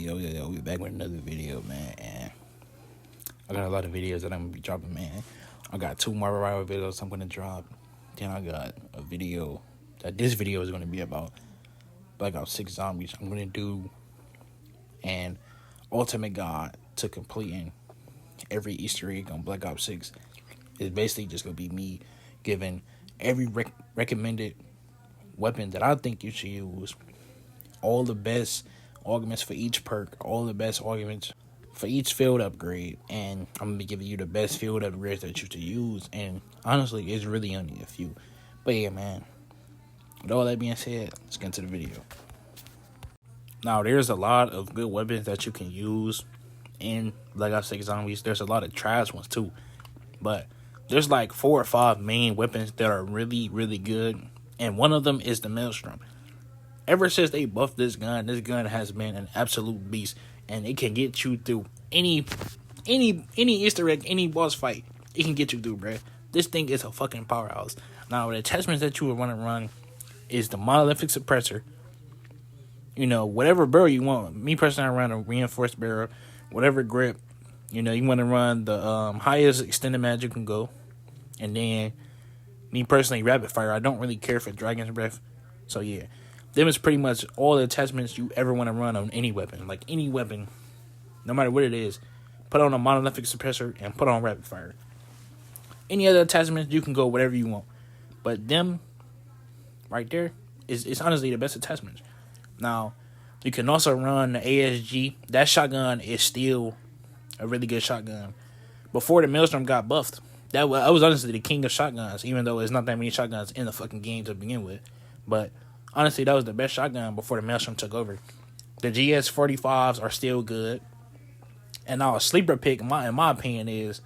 Yo, we back with another video, man. And I got a lot of videos that I'm gonna be dropping, man. I got 2 Marvel Rival videos I'm gonna drop. Then I got a video that this video is gonna be about Black Ops 6 Zombies. I'm gonna do an ultimate guide to completing every Easter egg on Black Ops 6. It's basically just gonna be me giving every recommended weapon that I think you should use, all the best augments for each perk, all the best augments for each field upgrade, and I'm gonna be giving you the best field upgrades that you should use. And honestly, it's really only a few. But yeah, man, with all that being said, let's get into the video. Now, there's a lot of good weapons that you can use in Black Ops 6 Zombies. There's a lot of trash ones too, but there's like 4 or 5 main weapons that are really, really good, and one of them is the Maelstrom. Ever since they buffed this gun has been an absolute beast, and it can get you through any Easter egg, any boss fight. It can get you through, bruh. This thing is a fucking powerhouse. Now, the attachments that you would want to run is the monolithic suppressor. You know, whatever barrel you want. Me personally, I run a reinforced barrel. Whatever grip. You know, you want to run the highest extended mag you can go. And then, me personally, rapid fire. I don't really care for Dragon's Breath. So, yeah. Them is pretty much all the attachments you ever want to run on any weapon. Like, any weapon, no matter what it is, put on a monolithic suppressor and put on rapid fire. Any other attachments, you can go whatever you want. But them, right there, is honestly the best attachments. Now, you can also run the ASG. That shotgun is still a really good shotgun. Before the Maelstrom got buffed, that was honestly the king of shotguns, even though there's not that many shotguns in the fucking game to begin with. But honestly, that was the best shotgun before the Maelstrom took over. The GS45s are still good. And now a sleeper pick, in my opinion, is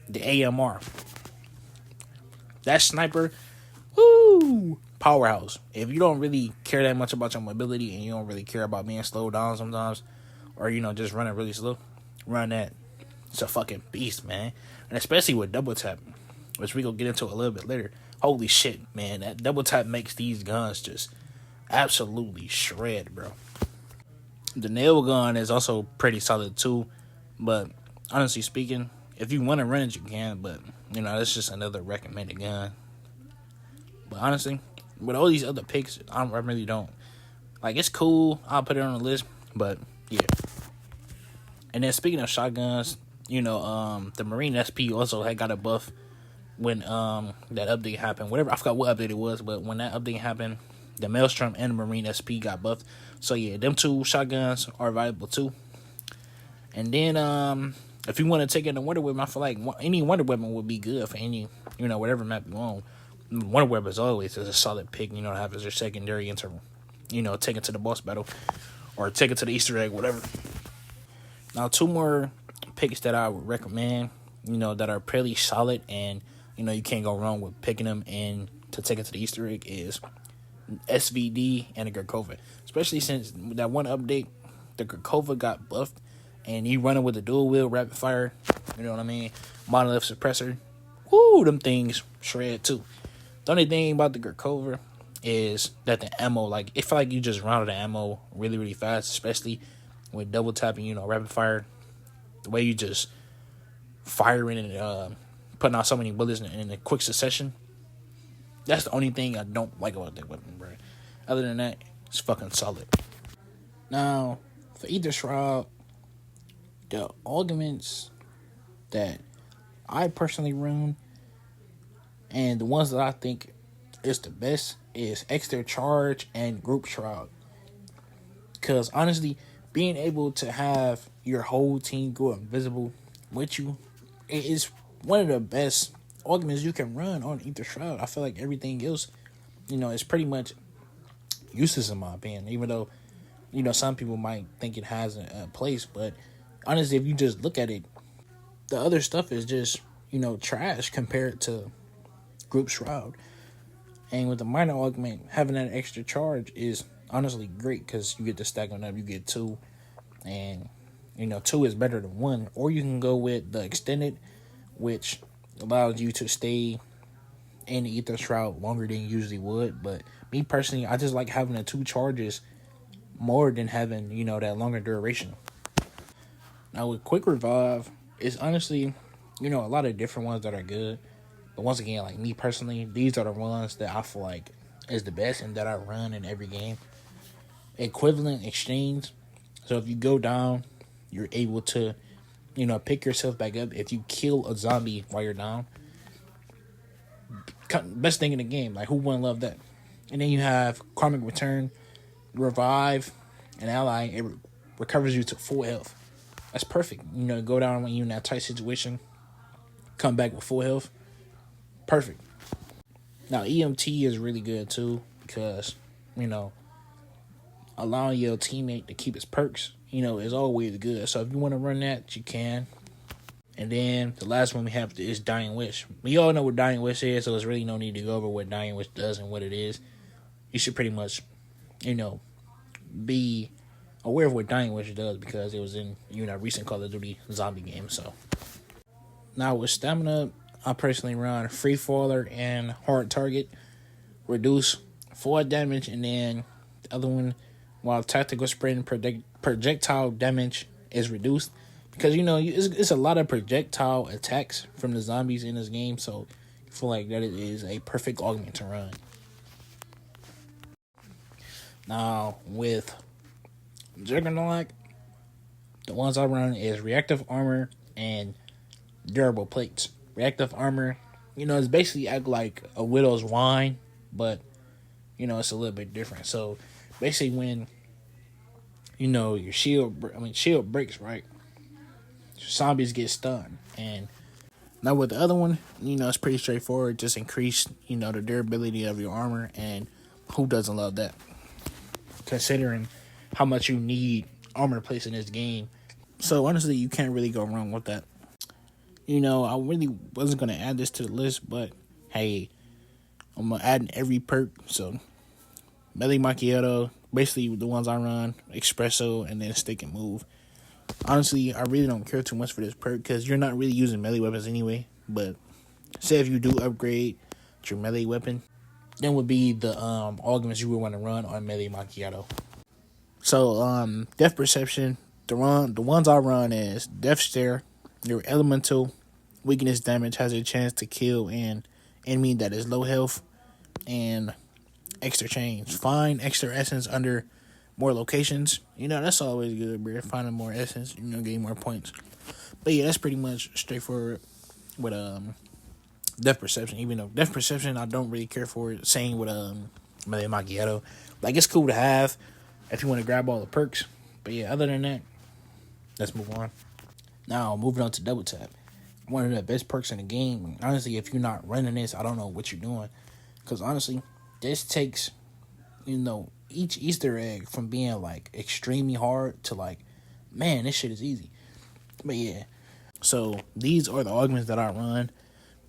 the AMR. That sniper, woo, powerhouse. If you don't really care that much about your mobility and you don't really care about being slowed down sometimes, or, you know, just running really slow, run that. It's a fucking beast, man. And especially with double tap, which we gonna get into a little bit later. Holy shit, man. That double tap makes these guns just absolutely shred, bro. The nail gun is also pretty solid too, but honestly speaking, if you want to run it, you can, but, you know, that's just another recommended gun. But honestly, with all these other picks, I really don't. Like, it's cool, I'll put it on the list, but, yeah. And then speaking of shotguns, you know, the Marine SP also had got a buff when that update happened. Whatever, I forgot what update it was, but when that update happened, the Maelstrom and the Marine SP got buffed. So yeah, them 2 shotguns are valuable too. And then if you want to take in the Wonder Weapon, I feel like any Wonder Weapon would be good for any, you know, whatever map you want. Wonder Weapon is always a solid pick, you know, to have as your secondary into, you know, take it to the boss battle or take it to the Easter egg, whatever. Now, 2 more picks that I would recommend, you know, that are pretty solid and, you know, you can't go wrong with picking them and to take it to the Easter egg is SVD and the Gurkova. Especially since that one update, the Gurkova got buffed and you running with the dual wheel rapid fire, you know what I mean? Monolith suppressor. Woo, them things shred too. The only thing about the Gurkova is that the ammo, like, it felt like you just run out of ammo really, really fast, especially with double tapping, you know, rapid fire. The way you just firing and putting out so many bullets in a quick succession. That's the only thing I don't like about that weapon, bro. Other than that, it's fucking solid. Now, for Aether Shroud, the augments that I personally run and the ones that I think is the best is Extra Charge and Group Shroud. Because honestly, being able to have your whole team go invisible with you is one of the best augments you can run on Aether Shroud. I feel like everything else, you know, is pretty much useless in my opinion, even though, you know, some people might think it has a place, but honestly, if you just look at it, the other stuff is just, you know, trash compared to Group Shroud. And with the minor augment, having that extra charge is honestly great because you get to stack on up, you get 2, and, you know, 2 is better than 1. Or you can go with the extended, which allows you to stay in the Aether Shroud longer than you usually would. But me personally, I just like having the 2 charges more than having, that longer duration. Now with quick revive, it's honestly, a lot of different ones that are good. But once again, like me personally, these are the ones that I feel like is the best and that I run in every game. Equivalent exchange. So if you go down, you're able to, pick yourself back up. If you kill a zombie while you're down, best thing in the game. Like, who wouldn't love that? And then you have karmic return, revive, an ally. It recovers you to full health. That's perfect. Go down when you're in that tight situation, come back with full health. Perfect. Now, EMT is really good too because, allowing your teammate to keep his perks, is always good. So if you want to run that, you can. And then the last one we have is Dying Wish. We all know what Dying Wish is, so there's really no need to go over what Dying Wish does and what it is. You should pretty much, be aware of what Dying Wish does because it was in, recent Call of Duty zombie game. So now with stamina, I personally run Free Faller and Hard Target. Reduce 4 damage, and then the other one, while tactical sprint projectile damage is reduced. Because, it's a lot of projectile attacks from the zombies in this game, so I feel like that it is a perfect augment to run. Now, with Juggernaut, the ones I run is Reactive Armor and Durable Plates. Reactive Armor, it's basically act like a Widow's Wine, but, it's a little bit different. So, basically when, your shield breaks, right? Zombies get stunned. And now with the other one, it's pretty straightforward. Just increase, the durability of your armor, and who doesn't love that? Considering how much you need armor placed in this game. So honestly, you can't really go wrong with that. I really wasn't going to add this to the list, but hey, I'm going to add every perk. So Melee Macchiato, basically the ones I run, Espresso, and then Stick and Move. Honestly, I really don't care too much for this perk because you're not really using melee weapons anyway. But say if you do upgrade your melee weapon, then would be the augments you would want to run on Melee Macchiato. So Death Perception, the ones I run is Death Stare. Your elemental weakness damage has a chance to kill an enemy that is low health, and extra change. Find extra essence under more locations. That's always good, bro. Finding more essence, getting more points. But yeah, that's pretty much straightforward with Death Perception. Even though Death Perception, I don't really care for it. Same with Melee Macchiato. Like, it's cool to have if you want to grab all the perks. But yeah, other than that, let's move on. Now, moving on to Double Tap. One of the best perks in the game. Honestly, if you're not running this, I don't know what you're doing. Because honestly, this takes, each Easter egg from being like extremely hard to like, man, this shit is easy. But yeah, so these are the augments that I run.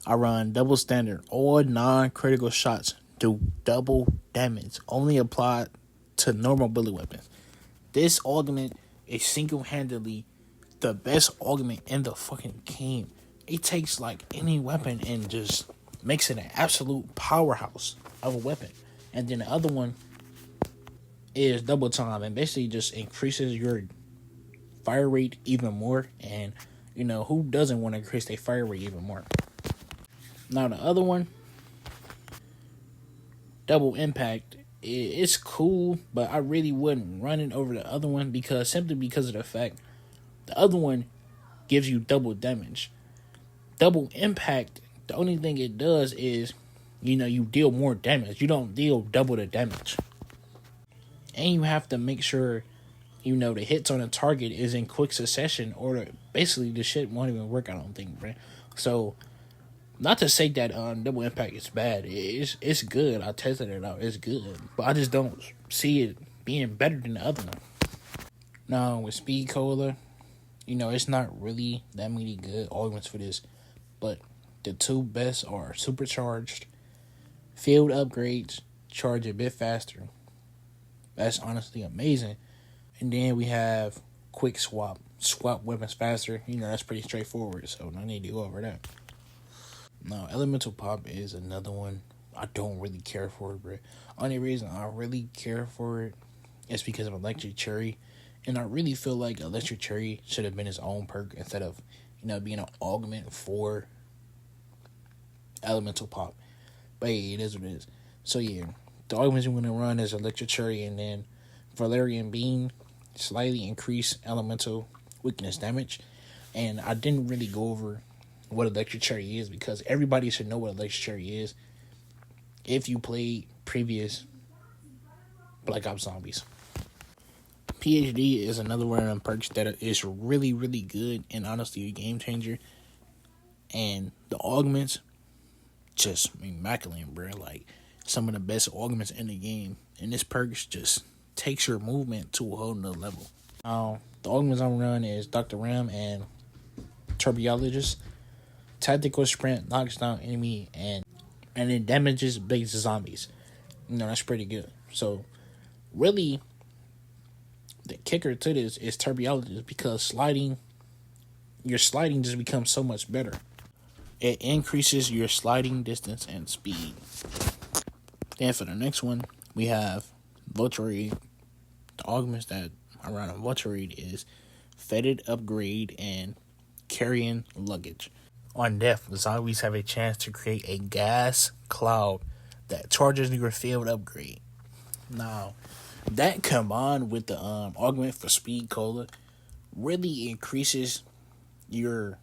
I run Double Standard. All non-critical shots do double damage. Only applied to normal bullet weapons. This augment is single-handedly the best augment in the fucking game. It takes like any weapon and just makes it an absolute powerhouse of a weapon. And then the other one is Double Time, and basically just increases your fire rate even more. And who doesn't want to increase their fire rate even more? Now the other one, Double Impact, it's cool, but I really wouldn't run it over the other one simply because of the fact the other one gives you double damage. Double Impact, the only thing it does is you deal more damage. You don't deal double the damage. And you have to make sure, the hits on a target is in quick succession, or basically the shit won't even work, I don't think, right? So, not to say that Double Impact is bad. It's good. I tested it out. It's good. But I just don't see it being better than the other one. Now, with Speed Cola, it's not really that many good augments for this. But the two best are Supercharged. Field upgrades charge a bit faster. That's honestly amazing. And then we have Quick Swap. Swap weapons faster. That's pretty straightforward. So no need to go over that. Now, Elemental Pop is another one I don't really care for, bro. Only reason I really care for it it's because of Electric Cherry. And I really feel like Electric Cherry should have been its own perk instead of, being an augment for Elemental Pop. But hey, it is what it is. So yeah, the augments I'm going to run is Electric Cherry and then Valerian Beam, slightly increase elemental weakness damage. And I didn't really go over what Electric Cherry is because everybody should know what Electric Cherry is if you played previous Black Ops Zombies. PhD is another one of them perks that is really, really good and honestly a game changer. And the augments, just immaculate, bro. Like, some of the best augments in the game. And this perk just takes your movement to a whole nother level. The augments I'm running is Dr. Ram and Turbiologist. Tactical sprint knocks down enemy and it damages big zombies. That's pretty good. So, really, the kicker to this is Turbiologist because your sliding just becomes so much better. It increases your sliding distance and speed. Then for the next one, we have Volturi. The augments that I run on Volturi is Fetid Upgrade and Carrying Luggage. On death, zombies have a chance to create a gas cloud that charges your field upgrade. Now, that combined with the augment for Speed Cola really increases your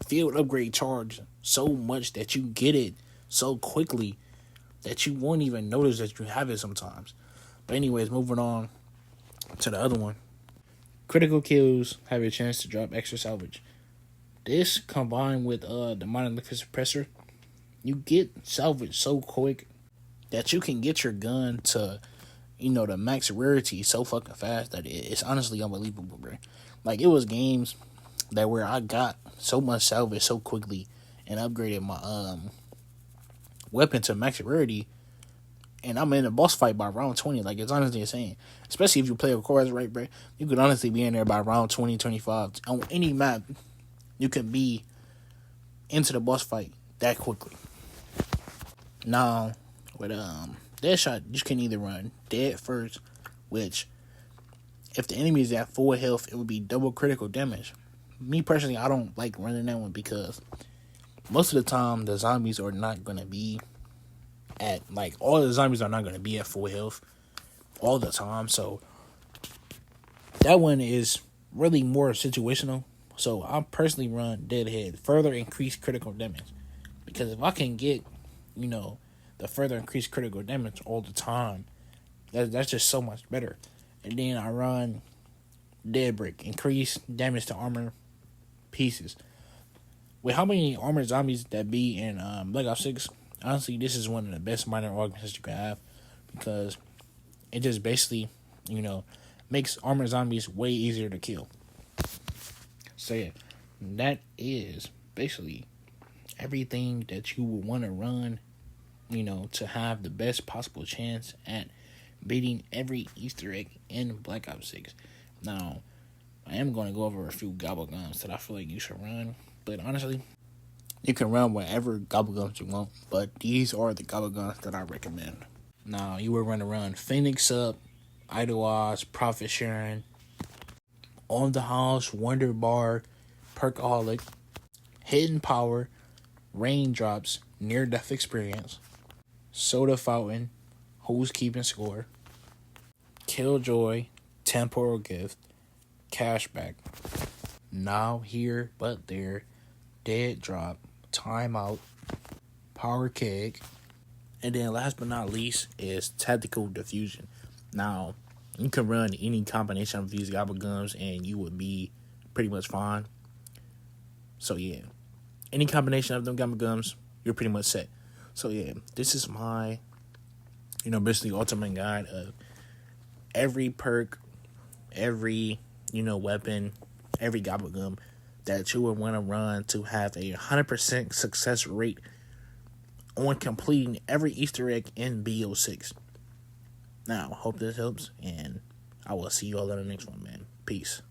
field upgrade charge so much that you get it so quickly that you won't even notice that you have it sometimes. But anyways, moving on to the other one. Critical kills have a chance to drop extra salvage. This combined with the Monolithic Suppressor, you get salvage so quick that you can get your gun to, the max rarity so fucking fast that it's honestly unbelievable, bro. Like, it was games that where I got so much salvage so quickly and upgraded my weapon to max rarity, and I'm in a boss fight by round 20. Like, it's honestly insane. Especially if you play with cores right, bro. You could honestly be in there by round 20, 25. On any map, you can be into the boss fight that quickly. Now, with Deadshot, you can either run Dead first, which, if the enemy is at full health, it would be double critical damage. Me personally, I don't like running that one because most of the time, the zombies are not going to be all the zombies are not going to be at full health all the time. So, that one is really more situational. So, I personally run Deadhead, further increase critical damage. Because if I can get, the further increased critical damage all the time, that's just so much better. And then I run Dead Brick, increase damage to armor pieces. With how many armored zombies that be in Black Ops 6, honestly, this is one of the best minor augments you can have because it just basically, makes armored zombies way easier to kill. So yeah, that is basically everything that you would want to run, to have the best possible chance at beating every Easter egg in Black Ops 6. Now, I am going to go over a few gobble guns that I feel like you should run, but honestly, you can run whatever gobble guns you want, but these are the gobble guns that I recommend. Now, you would run Phoenix Up, Idolize, Profit Sharing, On the House, Wonder Bar, Perkaholic, Hidden Power, Raindrops, Near Death Experience, Soda Fountain, Who's Keeping Score, Killjoy, Temporal Gift, Cashback, Now Here But There, Dead Drop, Timeout, Power Keg, and then last but not least is Tactical Diffusion. Now, you can run any combination of these gobble gums and you would be pretty much fine. So yeah, any combination of them gobble gums, you're pretty much set. So yeah, this is my, basically ultimate guide of every perk, every, weapon, every gobble gum that you would want to run to have a 100% success rate on completing every Easter egg in BO6. Now, hope this helps, and I will see you all in the next one, man. Peace.